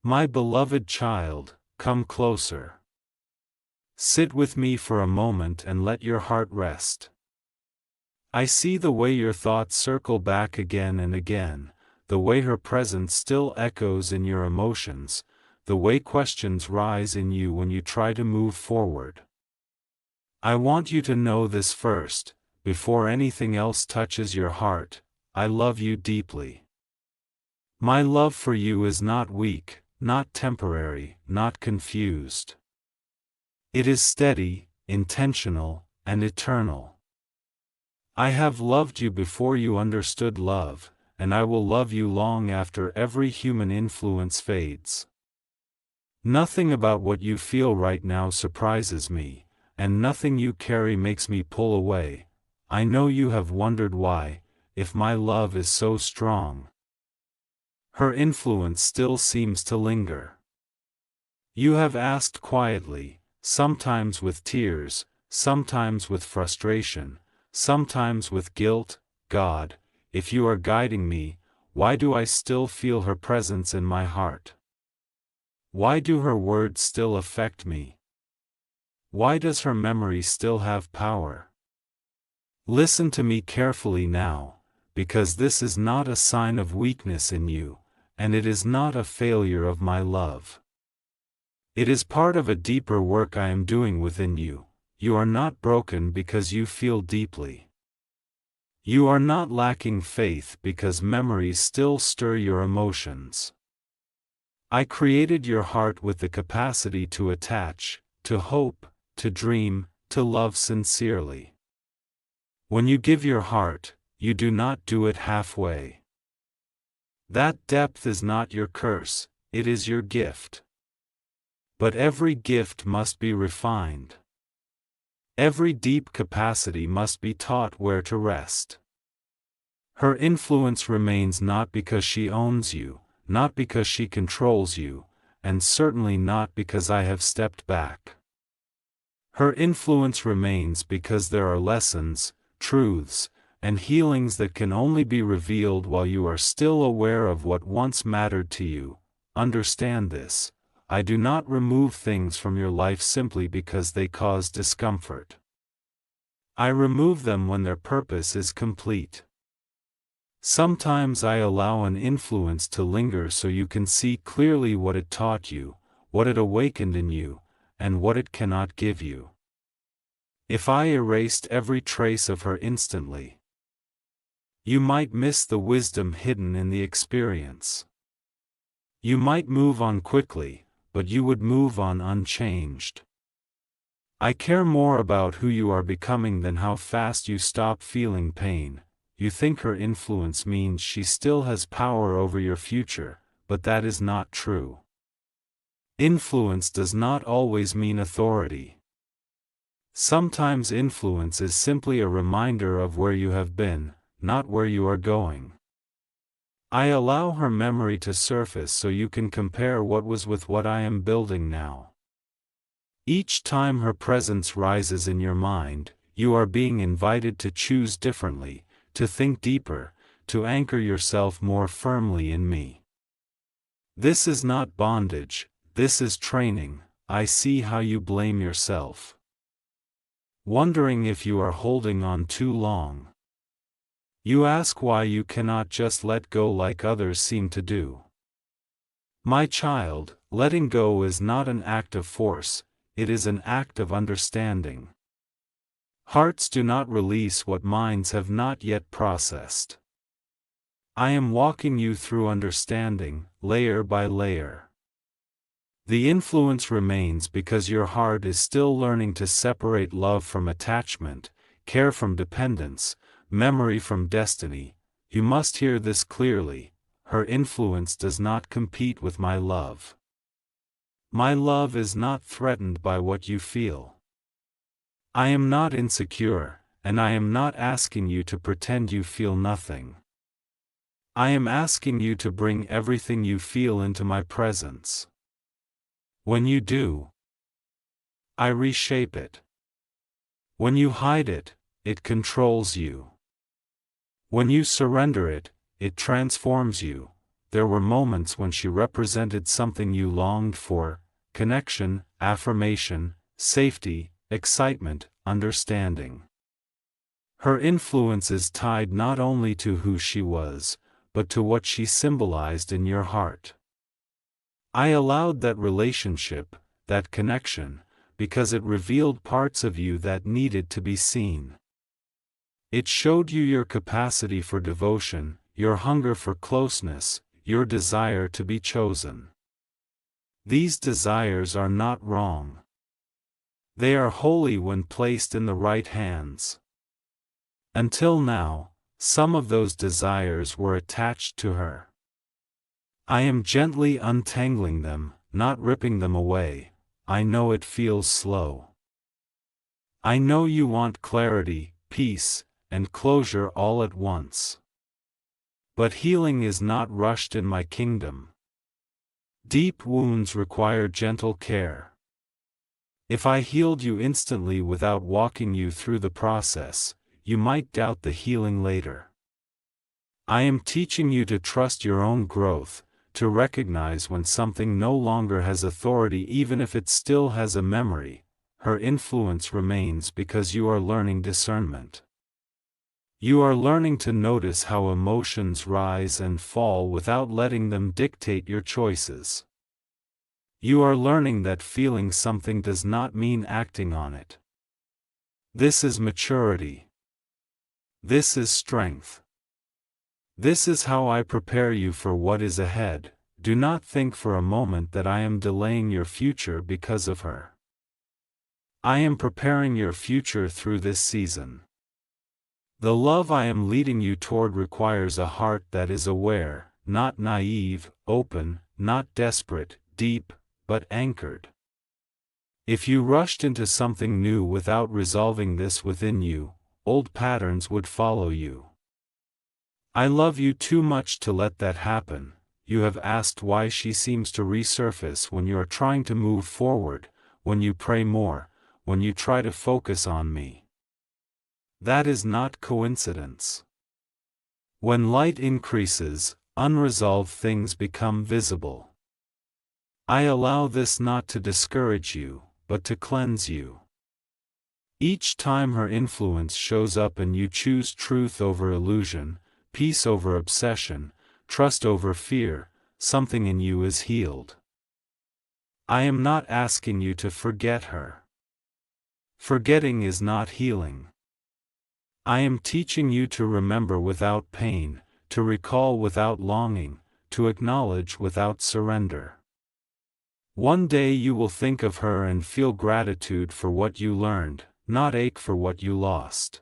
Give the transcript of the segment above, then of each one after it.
My beloved child, come closer. Sit with me for a moment and let your heart rest. I see the way your thoughts circle back again and again, the way her presence still echoes in your emotions, the way questions rise in you when you try to move forward. I want you to know this first, before anything else touches your heart. I love you deeply. My love for you is not weak, not temporary, not confused. It is steady, intentional, and eternal. I have loved you before you understood love, and I will love you long after every human influence fades. Nothing about what you feel right now surprises me, and nothing you carry makes me pull away. I know you have wondered why, if my love is so strong. Her influence still seems to linger. You have asked quietly, sometimes with tears, sometimes with frustration, sometimes with guilt, God, if you are guiding me, why do I still feel her presence in my heart? Why do her words still affect me? Why does her memory still have power? Listen to me carefully now, because this is not a sign of weakness in you, and it is not a failure of my love. It is part of a deeper work I am doing within you. You are not broken because you feel deeply. You are not lacking faith because memories still stir your emotions. I created your heart with the capacity to attach, to hope, to dream, to love sincerely. When you give your heart, you do not do it halfway. That depth is not your curse, it is your gift. But every gift must be refined. Every deep capacity must be taught where to rest. Her influence remains not because she owns you, not because she controls you, and certainly not because I have stepped back. Her influence remains because there are lessons, truths, and healings that can only be revealed while you are still aware of what once mattered to you. Understand this. I do not remove things from your life simply because they cause discomfort. I remove them when their purpose is complete. Sometimes I allow an influence to linger so you can see clearly what it taught you, what it awakened in you, and what it cannot give you. If I erased every trace of her instantly, you might miss the wisdom hidden in the experience. You might move on quickly, but you would move on unchanged. I care more about who you are becoming than how fast you stop feeling pain. You think her influence means she still has power over your future, but that is not true. Influence does not always mean authority. Sometimes influence is simply a reminder of where you have been, not where you are going. I allow her memory to surface so you can compare what was with what I am building now. Each time her presence rises in your mind, you are being invited to choose differently, to think deeper, to anchor yourself more firmly in me. This is not bondage, this is training. I see how you blame yourself, wondering if you are holding on too long. You ask why you cannot just let go like others seem to do. My child, letting go is not an act of force, it is an act of understanding. Hearts do not release what minds have not yet processed. I am walking you through understanding, layer by layer. The influence remains because your heart is still learning to separate love from attachment, care from dependence, memory from destiny. You must hear this clearly. Her influence does not compete with my love. My love is not threatened by what you feel. I am not insecure, and I am not asking you to pretend you feel nothing. I am asking you to bring everything you feel into my presence. When you do, I reshape it. When you hide it, it controls you. When you surrender it, it transforms you. there were moments when she represented something you longed for: connection, affirmation, safety, excitement, understanding. Her influence is tied not only to who she was, but to what she symbolized in your heart. I allowed that relationship, that connection, because it revealed parts of you that needed to be seen. It showed you your capacity for devotion, your hunger for closeness, your desire to be chosen. These desires are not wrong. They are holy when placed in the right hands. Until now, some of those desires were attached to her. I am gently untangling them, not ripping them away. I know it feels slow. I know you want clarity, peace, and closure all at once. But healing is not rushed in my kingdom. Deep wounds require gentle care. If I healed you instantly without walking you through the process, you might doubt the healing later. I am teaching you to trust your own growth, to recognize when something no longer has authority even if it still has a memory. Her influence remains because you are learning discernment. You are learning to notice how emotions rise and fall without letting them dictate your choices. You are learning that feeling something does not mean acting on it. This is maturity. This is strength. This is how I prepare you for what is ahead. Do not think for a moment that I am delaying your future because of her. I am preparing your future through this season. The love I am leading you toward requires a heart that is aware, not naive, open, not desperate, deep, but anchored. If you rushed into something new without resolving this within you, old patterns would follow you. I love you too much to let that happen. You have asked why she seems to resurface when you are trying to move forward, when you pray more, when you try to focus on me. That is not coincidence. When light increases, unresolved things become visible. I allow this not to discourage you, but to cleanse you. Each time her influence shows up and you choose truth over illusion, peace over obsession, trust over fear, something in you is healed. I am not asking you to forget her. Forgetting is not healing. I am teaching you to remember without pain, to recall without longing, to acknowledge without surrender. One day you will think of her and feel gratitude for what you learned, not ache for what you lost.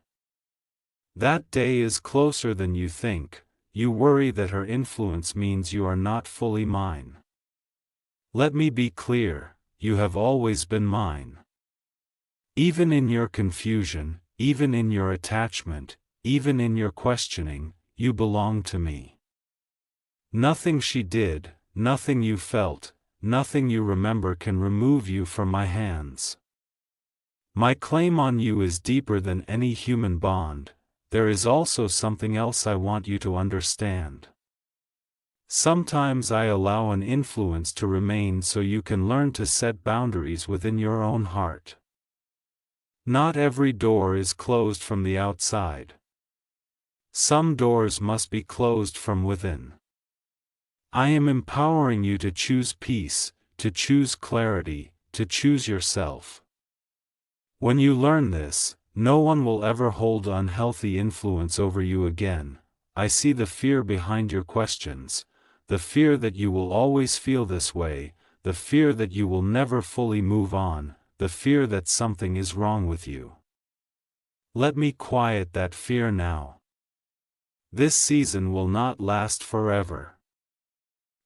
That day is closer than you think. You worry that her influence means you are not fully mine. Let me be clear, you have always been mine. Even in your confusion, even in your attachment, even in your questioning, you belong to me. Nothing she did, nothing you felt, nothing you remember can remove you from my hands. My claim on you is deeper than any human bond. There is also something else I want you to understand. Sometimes I allow an influence to remain so you can learn to set boundaries within your own heart. Not every door is closed from the outside. Some doors must be closed from within. I am empowering you to choose peace, to choose clarity, to choose yourself. When you learn this, no one will ever hold unhealthy influence over you again. I see the fear behind your questions, the fear that you will always feel this way, the fear that you will never fully move on, the fear that something is wrong with you. Let me quiet that fear now. This season will not last forever.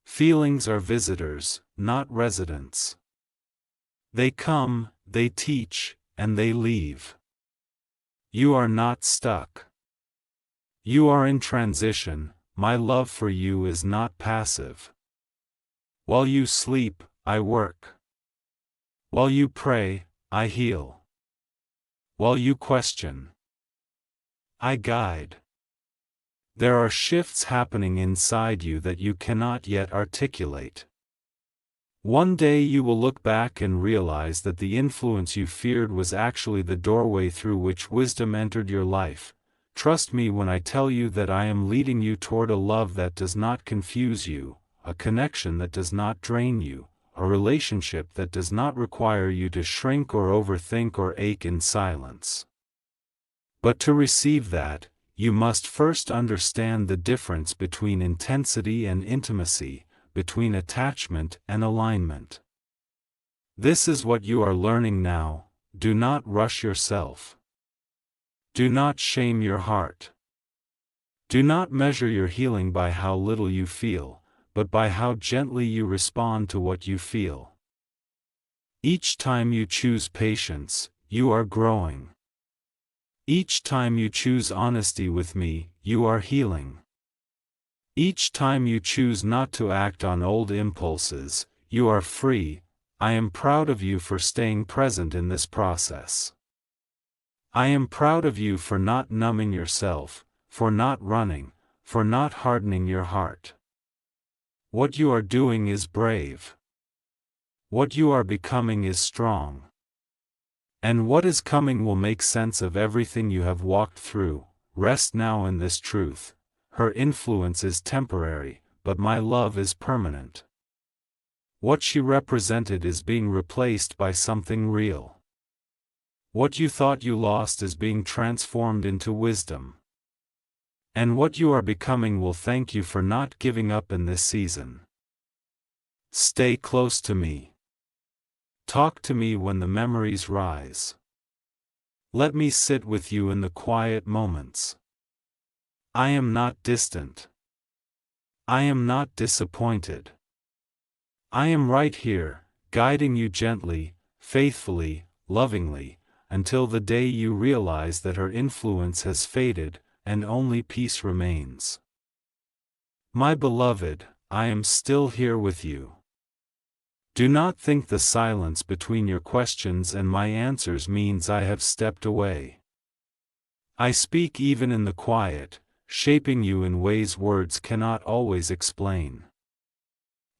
Feelings are visitors, not residents. They come, they teach, and they leave. You are not stuck. You are in transition. My love for you is not passive. While you sleep, I work. While you pray, I heal. While you question, I guide. There are shifts happening inside you that you cannot yet articulate. One day you will look back and realize that the influence you feared was actually the doorway through which wisdom entered your life. Trust me when I tell you that I am leading you toward a love that does not confuse you, a connection that does not drain you, a relationship that does not require you to shrink or overthink or ache in silence. But to receive that, you must first understand the difference between intensity and intimacy, between attachment and alignment. This is what you are learning now. Do not rush yourself. Do not shame your heart. Do not measure your healing by how little you feel, but by how gently you respond to what you feel. Each time you choose patience, you are growing. Each time you choose honesty with me, you are healing. Each time you choose not to act on old impulses, you are free. I am proud of you for staying present in this process. I am proud of you for not numbing yourself, for not running, for not hardening your heart. What you are doing is brave. What you are becoming is strong. And what is coming will make sense of everything you have walked through. Rest now in this truth. Her influence is temporary, but my love is permanent. What she represented is being replaced by something real. What you thought you lost is being transformed into wisdom. And what you are becoming will thank you for not giving up in this season. Stay close to me. Talk to me when the memories rise. Let me sit with you in the quiet moments. I am not distant. I am not disappointed. I am right here, guiding you gently, faithfully, lovingly, until the day you realize that her influence has faded, and only peace remains. My beloved, I am still here with you. Do not think the silence between your questions and my answers means I have stepped away. I speak even in the quiet, shaping you in ways words cannot always explain.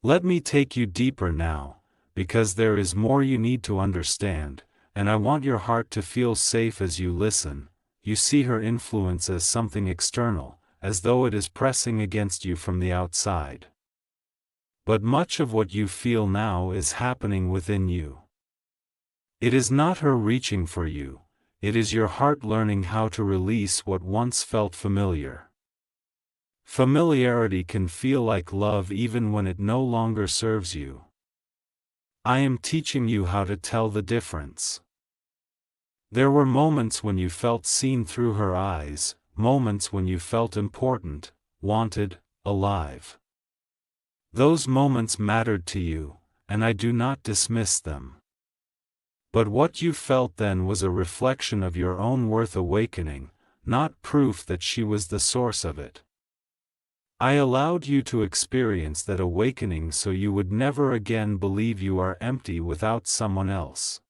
Let me take you deeper now, because there is more you need to understand, and I want your heart to feel safe as you listen. You see her influence as something external, as though it is pressing against you from the outside. But much of what you feel now is happening within you. It is not her reaching for you. It is your heart learning how to release what once felt familiar. Familiarity can feel like love even when it no longer serves you. I am teaching you how to tell the difference. There were moments when you felt seen through her eyes, moments when you felt important, wanted, alive. Those moments mattered to you, and I do not dismiss them. But what you felt then was a reflection of your own worth awakening, not proof that she was the source of it. I allowed you to experience that awakening so you would never again believe you are empty without someone else.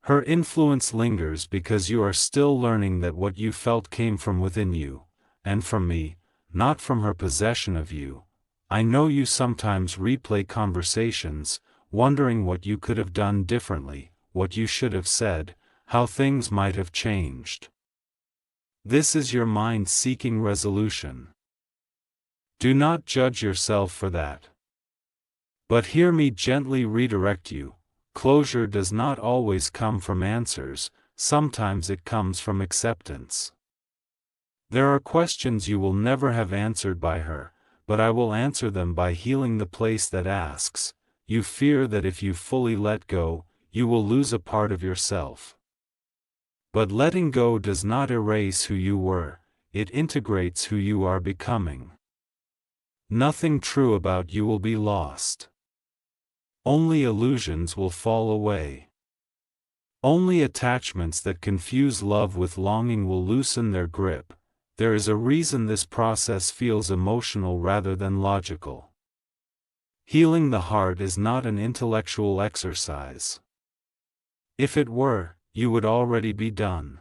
Her influence lingers because you are still learning that what you felt came from within you, and from me, not from her possession of you. I know you sometimes replay conversations, wondering what you could have done differently, what you should have said, how things might have changed. This is your mind seeking resolution. Do not judge yourself for that. But hear me gently redirect you. Closure does not always come from answers, sometimes it comes from acceptance. There are questions you will never have answered by her, but I will answer them by healing the place that asks. You fear that if you fully let go, you will lose a part of yourself. But letting go does not erase who you were, it integrates who you are becoming. Nothing true about you will be lost. Only illusions will fall away. Only attachments that confuse love with longing will loosen their grip. There is a reason this process feels emotional rather than logical. Healing the heart is not an intellectual exercise. If it were, you would already be done.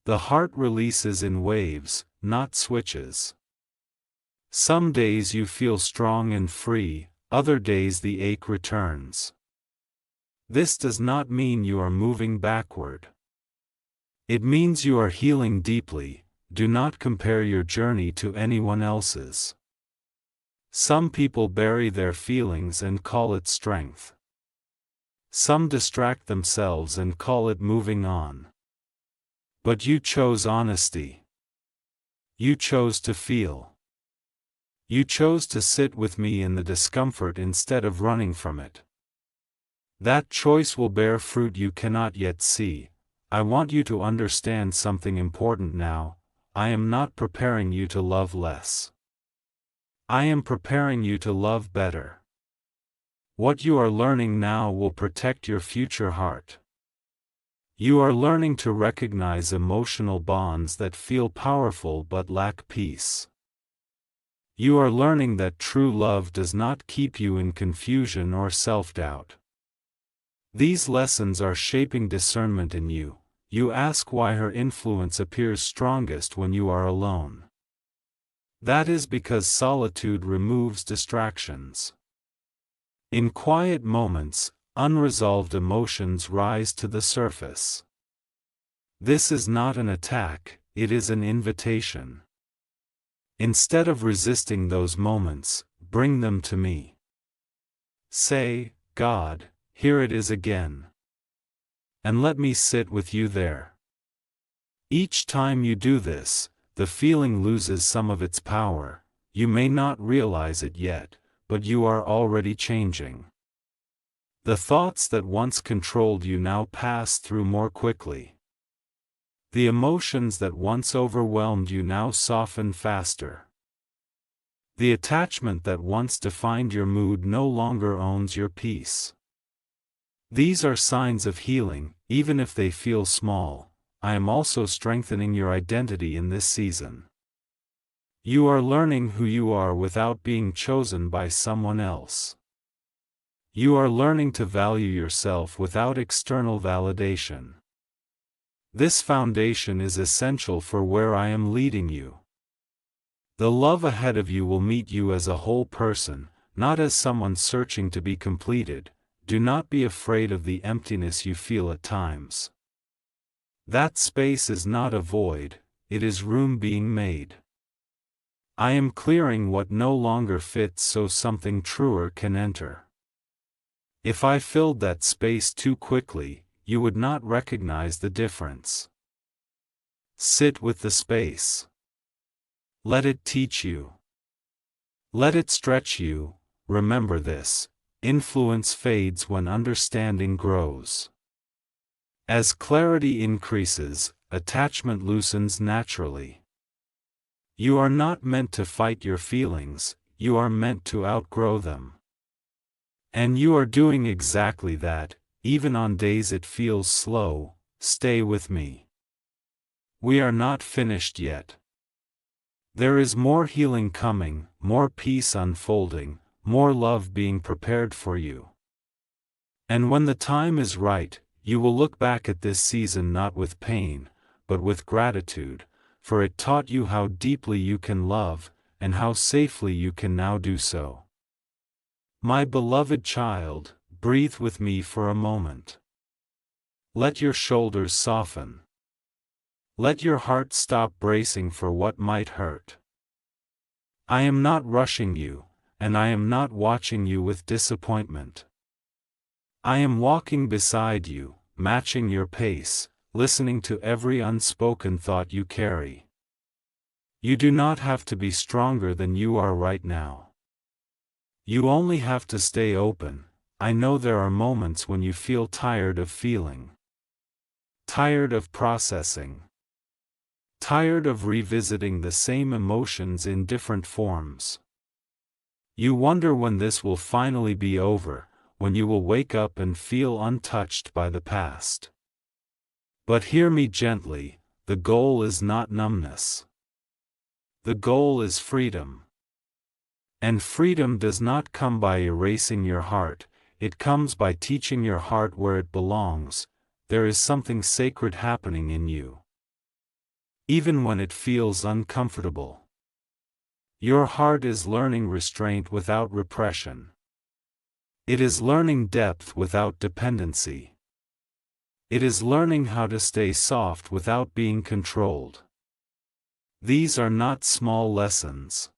The heart releases in waves, not switches. Some days you feel strong and free, other days the ache returns. This does not mean you are moving backward. It means you are healing deeply. Do not compare your journey to anyone else's. Some people bury their feelings and call it strength. Some distract themselves and call it moving on. But you chose honesty. You chose to feel. You chose to sit with me in the discomfort instead of running from it. That choice will bear fruit you cannot yet see. I want you to understand something important now. I am not preparing you to love less. I am preparing you to love better. What you are learning now will protect your future heart. You are learning to recognize emotional bonds that feel powerful but lack peace. You are learning that true love does not keep you in confusion or self-doubt. These lessons are shaping discernment in you. You ask why her influence appears strongest when you are alone. That is because solitude removes distractions. In quiet moments, unresolved emotions rise to the surface. This is not an attack, it is an invitation. Instead of resisting those moments, bring them to me. Say, God, here it is again. And let me sit with you there. Each time you do this, the feeling loses some of its power. You may not realize it yet, but you are already changing. The thoughts that once controlled you now pass through more quickly. The emotions that once overwhelmed you now soften faster. The attachment that once defined your mood no longer owns your peace. These are signs of healing, even if they feel small. I am also strengthening your identity in this season. You are learning who you are without being chosen by someone else. You are learning to value yourself without external validation. This foundation is essential for where I am leading you. The love ahead of you will meet you as a whole person, not as someone searching to be completed. Do not be afraid of the emptiness you feel at times. That space is not a void, it is room being made. I am clearing what no longer fits so something truer can enter. If I filled that space too quickly, you would not recognize the difference. Sit with the space. Let it teach you. Let it stretch you. Remember this: influence fades when understanding grows. As clarity increases, attachment loosens naturally. You are not meant to fight your feelings, you are meant to outgrow them. And you are doing exactly that. Even on days it feels slow, stay with me. We are not finished yet. There is more healing coming, more peace unfolding, more love being prepared for you. And when the time is right, you will look back at this season not with pain, but with gratitude, for it taught you how deeply you can love, and how safely you can now do so. My beloved child, breathe with me for a moment. Let your shoulders soften. Let your heart stop bracing for what might hurt. I am not rushing you, and I am not watching you with disappointment. I am walking beside you, matching your pace, listening to every unspoken thought you carry. You do not have to be stronger than you are right now. You only have to stay open. I know there are moments when you feel tired of feeling. Tired of processing. Tired of revisiting the same emotions in different forms. You wonder when this will finally be over, when you will wake up and feel untouched by the past. But hear me gently, the goal is not numbness. The goal is freedom. And freedom does not come by erasing your heart, it comes by teaching your heart where it belongs. There is something sacred happening in you. even when it feels uncomfortable. Your heart is learning restraint without repression. It is learning depth without dependency. It is learning how to stay soft without being controlled. These are not small lessons.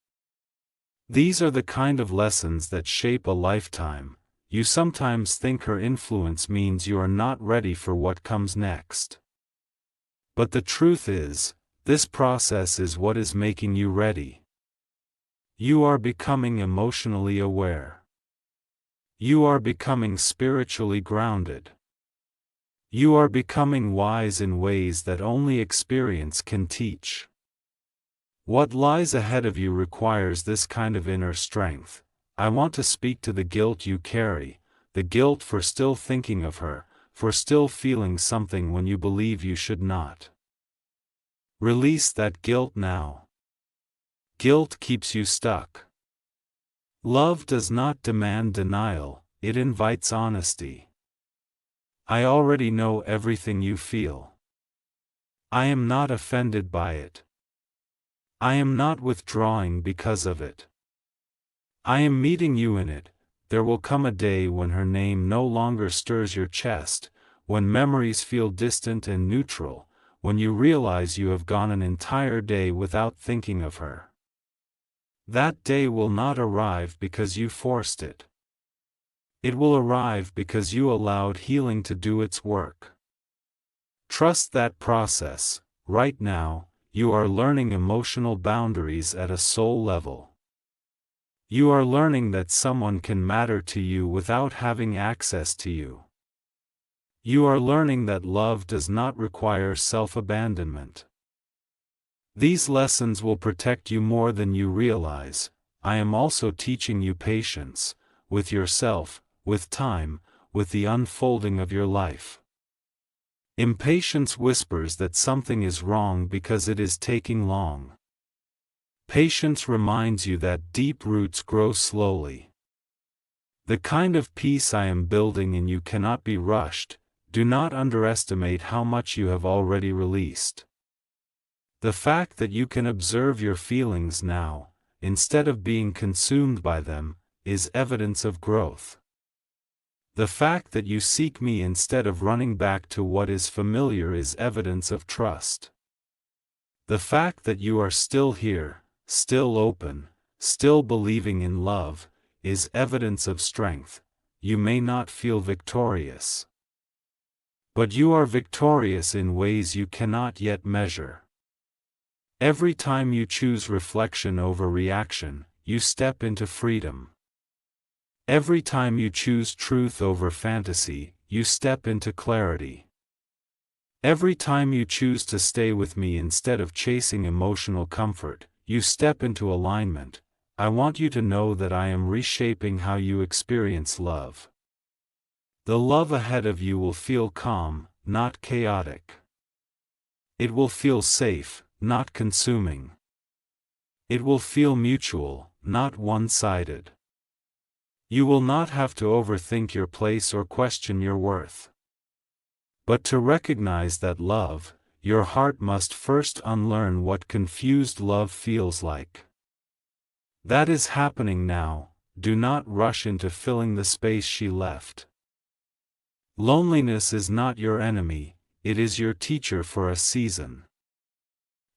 These are the kind of lessons that shape a lifetime. You sometimes think her influence means you are not ready for what comes next. But the truth is, this process is what is making you ready. You are becoming emotionally aware. You are becoming spiritually grounded. You are becoming wise in ways that only experience can teach. What lies ahead of you requires this kind of inner strength. I want to speak to the guilt you carry, the guilt for still thinking of her, for still feeling something when you believe you should not. Release that guilt now. Guilt keeps you stuck. Love does not demand denial, it invites honesty. I already know everything you feel. I am not offended by it. I am not withdrawing because of it. I am meeting you in it. There will come a day when her name no longer stirs your chest, when memories feel distant and neutral, when you realize you have gone an entire day without thinking of her. That day will not arrive because you forced it. It will arrive because you allowed healing to do its work. Trust that process. Right now, you are learning emotional boundaries at a soul level. You are learning that someone can matter to you without having access to you. You are learning that love does not require self-abandonment. These lessons will protect you more than you realize. I am also teaching you patience, with yourself, with time, with the unfolding of your life. Impatience whispers that something is wrong because it is taking long. Patience reminds you that deep roots grow slowly. The kind of peace I am building in you cannot be rushed. Do not underestimate how much you have already released. The fact that you can observe your feelings now, instead of being consumed by them, is evidence of growth. The fact that you seek me instead of running back to what is familiar is evidence of trust. The fact that you are still here, still open, still believing in love, is evidence of strength. You may not feel victorious, but you are victorious in ways you cannot yet measure. Every time you choose reflection over reaction, you step into freedom. Every time you choose truth over fantasy, you step into clarity. Every time you choose to stay with me instead of chasing emotional comfort, you step into alignment. I want you to know that I am reshaping how you experience love. The love ahead of you will feel calm, not chaotic. It will feel safe, not consuming. It will feel mutual, not one-sided. You will not have to overthink your place or question your worth. But to recognize that love, your heart must first unlearn what confused love feels like. That is happening now. Do not rush into filling the space she left. Loneliness is not your enemy, it is your teacher for a season.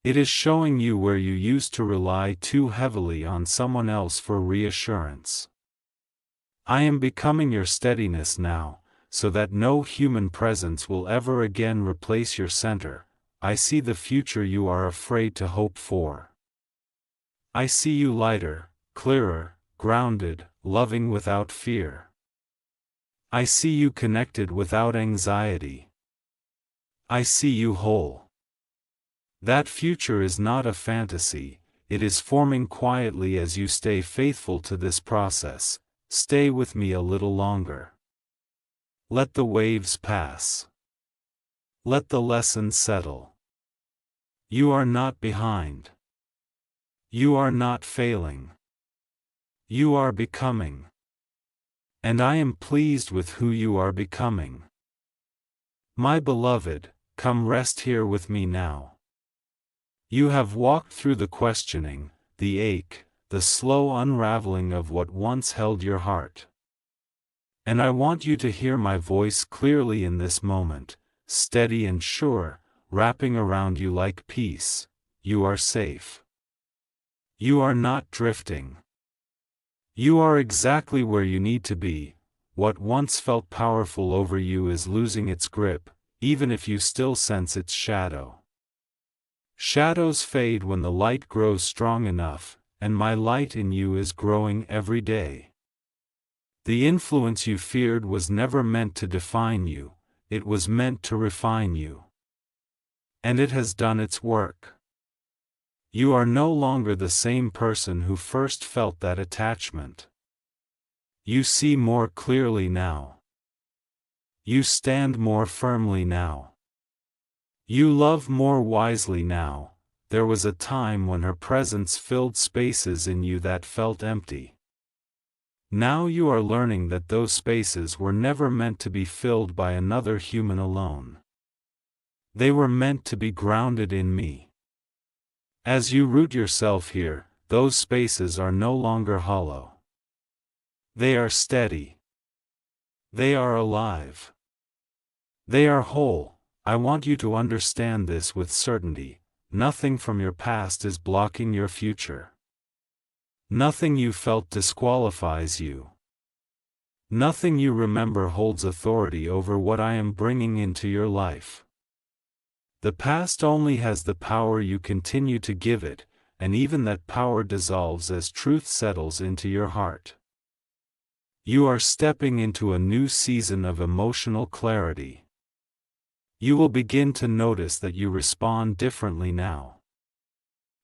It is showing you where you used to rely too heavily on someone else for reassurance. I am becoming your steadiness now, so that no human presence will ever again replace your center. I see the future you are afraid to hope for. I see you lighter, clearer, grounded, loving without fear. I see you connected without anxiety. I see you whole. That future is not a fantasy, it is forming quietly as you stay faithful to this process. Stay with me a little longer. Let the waves pass. Let the lessons settle. You are not behind. You are not failing. You are becoming. And I am pleased with who you are becoming. My beloved, come rest here with me now. You have walked through the questioning, the ache, the slow unraveling of what once held your heart. And I want you to hear my voice clearly in this moment, steady and sure, wrapping around you like peace. You are safe. You are not drifting. You are exactly where you need to be. What once felt powerful over you is losing its grip, even if you still sense its shadow. Shadows fade when the light grows strong enough, and my light in you is growing every day. The influence you feared was never meant to define you, it was meant to refine you. And it has done its work. You are no longer the same person who first felt that attachment. You see more clearly now. You stand more firmly now. You love more wisely now. There was a time when her presence filled spaces in you that felt empty. Now you are learning that those spaces were never meant to be filled by another human alone. They were meant to be grounded in me. As you root yourself here, those spaces are no longer hollow. They are steady. They are alive. They are whole. I want you to understand this with certainty. Nothing from your past is blocking your future. Nothing you felt disqualifies you. Nothing you remember holds authority over what I am bringing into your life. The past only has the power you continue to give it, and even that power dissolves as truth settles into your heart. You are stepping into a new season of emotional clarity. You will begin to notice that you respond differently now.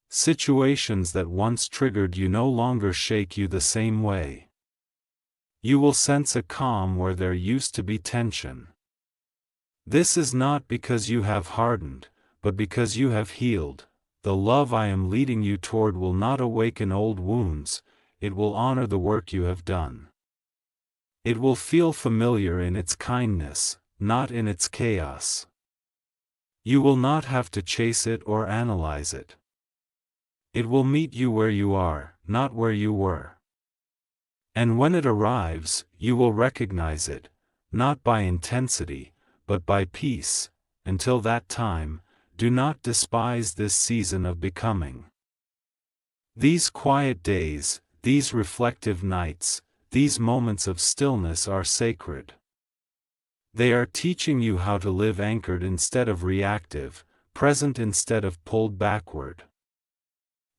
Situations that once triggered you no longer shake you the same way. You will sense a calm where there used to be tension. This is not because you have hardened, but because you have healed. The love I am leading you toward will not awaken old wounds, it will honor the work you have done. It will feel familiar in its kindness, not in its chaos. You will not have to chase it or analyze it. It will meet you where you are, not where you were. And when it arrives, you will recognize it, not by intensity, but by peace. Until that time, do not despise this season of becoming. These quiet days, these reflective nights, these moments of stillness are sacred. They are teaching you how to live anchored instead of reactive, present instead of pulled backward.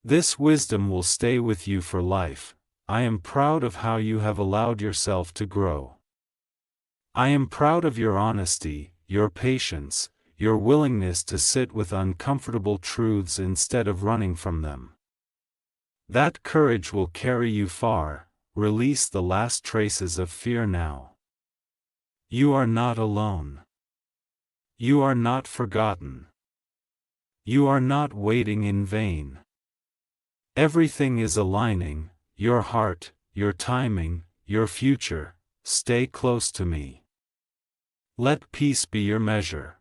This wisdom will stay with you for life. I am proud of how you have allowed yourself to grow. I am proud of your honesty, your patience, your willingness to sit with uncomfortable truths instead of running from them. That courage will carry you far. Release the last traces of fear now. You are not alone. You are not forgotten. You are not waiting in vain. Everything is aligning, your heart, your timing, your future. Stay close to me. Let peace be your measure.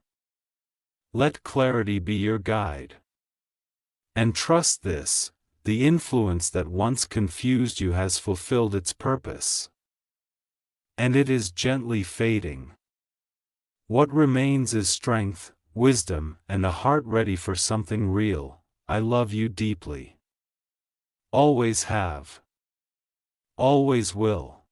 Let clarity be your guide. And trust this, the influence that once confused you has fulfilled its purpose. And it is gently fading. What remains is strength, wisdom, and a heart ready for something real. I love you deeply. Always have. Always will.